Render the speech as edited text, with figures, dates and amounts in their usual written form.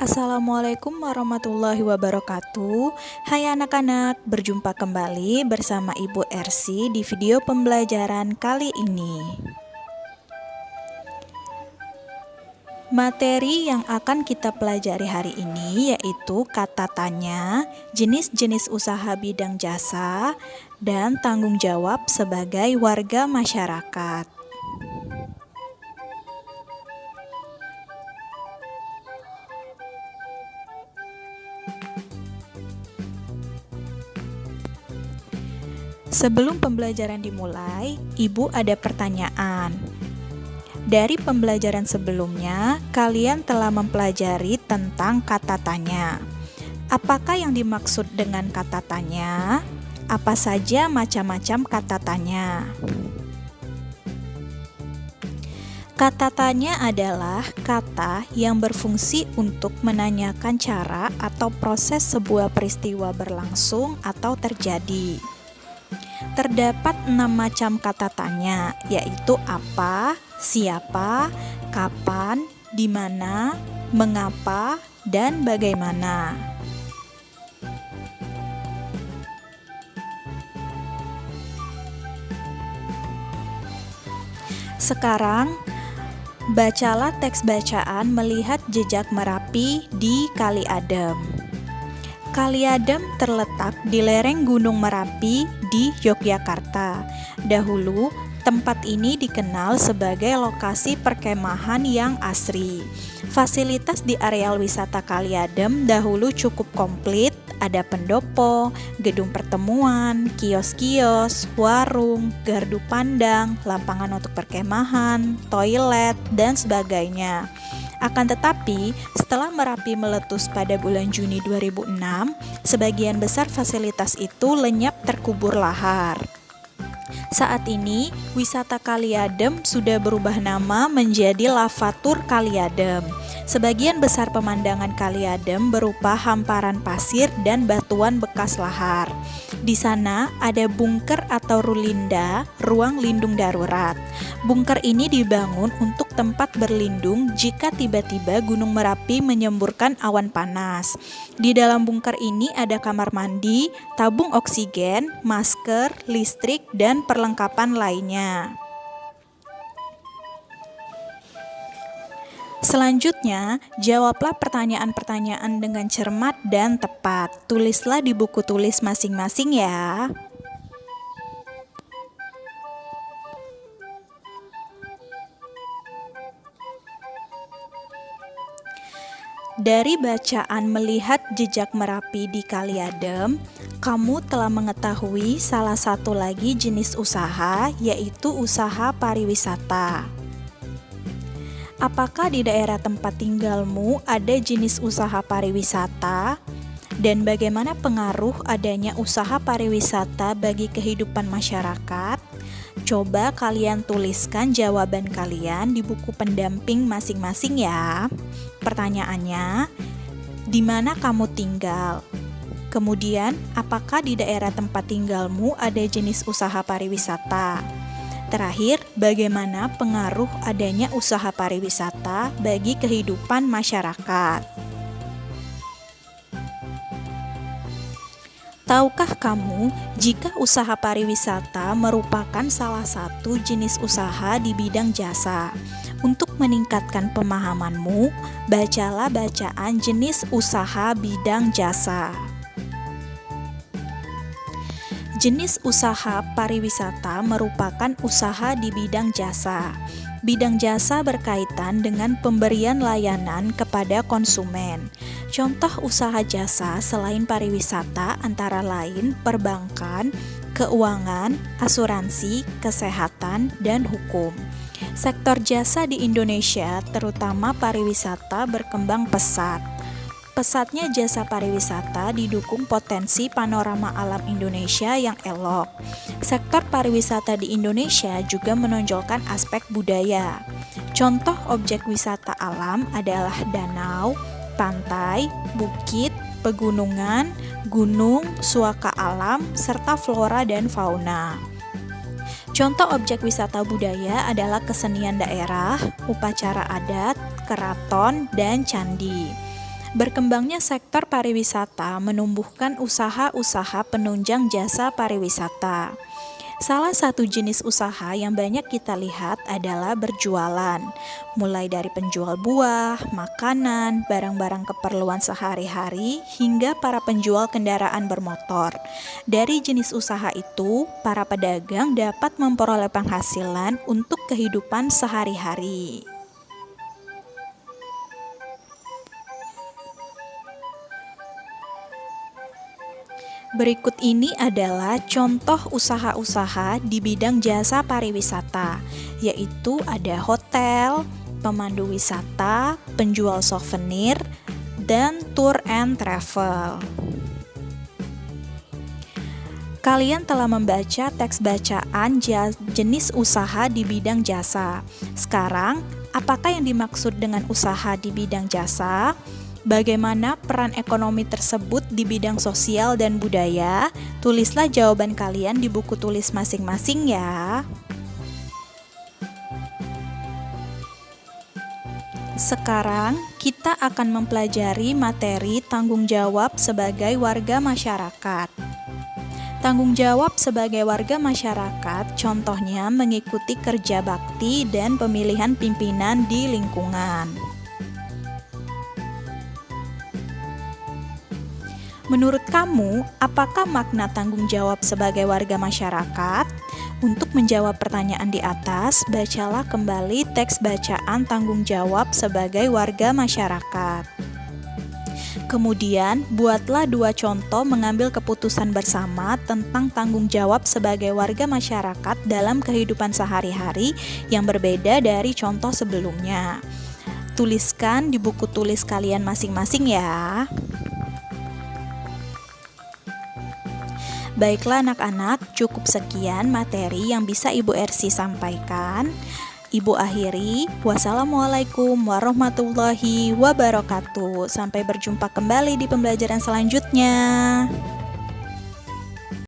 Assalamualaikum warahmatullahi wabarakatuh. Hai anak-anak, berjumpa kembali bersama Ibu Ersi di video pembelajaran kali ini. Materi yang akan kita pelajari hari ini yaitu kata tanya, jenis-jenis usaha bidang jasa, dan tanggung jawab sebagai warga masyarakat. Sebelum pembelajaran dimulai, Ibu ada pertanyaan. Dari pembelajaran sebelumnya, kalian telah mempelajari tentang kata tanya. Apakah yang dimaksud dengan kata tanya? Apa saja macam-macam kata tanya? Kata tanya adalah kata yang berfungsi untuk menanyakan cara atau proses sebuah peristiwa berlangsung atau terjadi. Terdapat 6 macam kata tanya, yaitu apa, siapa, kapan, di mana, mengapa, dan bagaimana. Sekarang, bacalah teks bacaan melihat jejak Merapi di Kali Adem. Kali Adem terletak di lereng Gunung Merapi di Yogyakarta. Dahulu, tempat ini dikenal sebagai lokasi perkemahan yang asri. Fasilitas di areal wisata Kali Adem dahulu cukup komplit, ada pendopo, gedung pertemuan, kios-kios, warung, gardu pandang, lapangan untuk perkemahan, toilet, dan sebagainya. Akan tetapi, setelah Merapi meletus pada bulan Juni 2006, sebagian besar fasilitas itu lenyap terkubur lahar. Saat ini, wisata Kali Adem sudah berubah nama menjadi Lavatur Kali Adem. Sebagian besar pemandangan Kali Adem berupa hamparan pasir dan batuan bekas lahar. Di sana ada bunker atau rulinda, ruang lindung darurat. Bunker ini dibangun untuk tempat berlindung jika tiba-tiba Gunung Merapi menyemburkan awan panas. Di dalam bunker ini ada kamar mandi, tabung oksigen, masker, listrik, dan perlengkapan lainnya. Selanjutnya, jawablah pertanyaan-pertanyaan dengan cermat dan tepat. Tulislah di buku tulis masing-masing ya. Dari bacaan melihat jejak Merapi di Kali Adem, kamu telah mengetahui salah satu lagi jenis usaha, yaitu usaha pariwisata. Apakah di daerah tempat tinggalmu ada jenis usaha pariwisata? Dan bagaimana pengaruh adanya usaha pariwisata bagi kehidupan masyarakat? Coba kalian tuliskan jawaban kalian di buku pendamping masing-masing ya. Pertanyaannya, di mana kamu tinggal? Kemudian, apakah di daerah tempat tinggalmu ada jenis usaha pariwisata? Terakhir, bagaimana pengaruh adanya usaha pariwisata bagi kehidupan masyarakat? Tahukah kamu jika usaha pariwisata merupakan salah satu jenis usaha di bidang jasa? Untuk meningkatkan pemahamanmu, bacalah bacaan jenis usaha bidang jasa. Jenis usaha pariwisata merupakan usaha di bidang jasa. Bidang jasa berkaitan dengan pemberian layanan kepada konsumen. Contoh usaha jasa selain pariwisata antara lain perbankan, keuangan, asuransi, kesehatan, dan hukum. Sektor jasa di Indonesia, terutama pariwisata, berkembang pesat. Pesatnya jasa pariwisata didukung potensi panorama alam Indonesia yang elok. Sektor pariwisata di Indonesia juga menonjolkan aspek budaya. Contoh objek wisata alam adalah danau, pantai, bukit, pegunungan, gunung, suaka alam, serta flora dan fauna. Contoh objek wisata budaya adalah kesenian daerah, upacara adat, keraton, dan candi. Berkembangnya sektor pariwisata menumbuhkan usaha-usaha penunjang jasa pariwisata. Salah satu jenis usaha yang banyak kita lihat adalah berjualan, mulai dari penjual buah, makanan, barang-barang keperluan sehari-hari, hingga para penjual kendaraan bermotor. Dari jenis usaha itu, para pedagang dapat memperoleh penghasilan untuk kehidupan sehari-hari. Berikut ini adalah contoh usaha-usaha di bidang jasa pariwisata, yaitu ada hotel, pemandu wisata, penjual souvenir, dan tour and travel. Kalian telah membaca teks bacaan jenis usaha di bidang jasa. Sekarang, apakah yang dimaksud dengan usaha di bidang jasa? Bagaimana peran ekonomi tersebut di bidang sosial dan budaya? Tulislah jawaban kalian di buku tulis masing-masing ya. Sekarang kita akan mempelajari materi tanggung jawab sebagai warga masyarakat. Tanggung jawab sebagai warga masyarakat contohnya mengikuti kerja bakti dan pemilihan pimpinan di lingkungan. Menurut kamu, apakah makna tanggung jawab sebagai warga masyarakat? Untuk menjawab pertanyaan di atas, bacalah kembali teks bacaan tanggung jawab sebagai warga masyarakat. Kemudian, buatlah 2 contoh mengambil keputusan bersama tentang tanggung jawab sebagai warga masyarakat dalam kehidupan sehari-hari yang berbeda dari contoh sebelumnya. Tuliskan di buku tulis kalian masing-masing ya. Baiklah anak-anak, cukup sekian materi yang bisa Ibu Ersi sampaikan. Ibu akhiri, wassalamualaikum warahmatullahi wabarakatuh. Sampai berjumpa kembali di pembelajaran selanjutnya.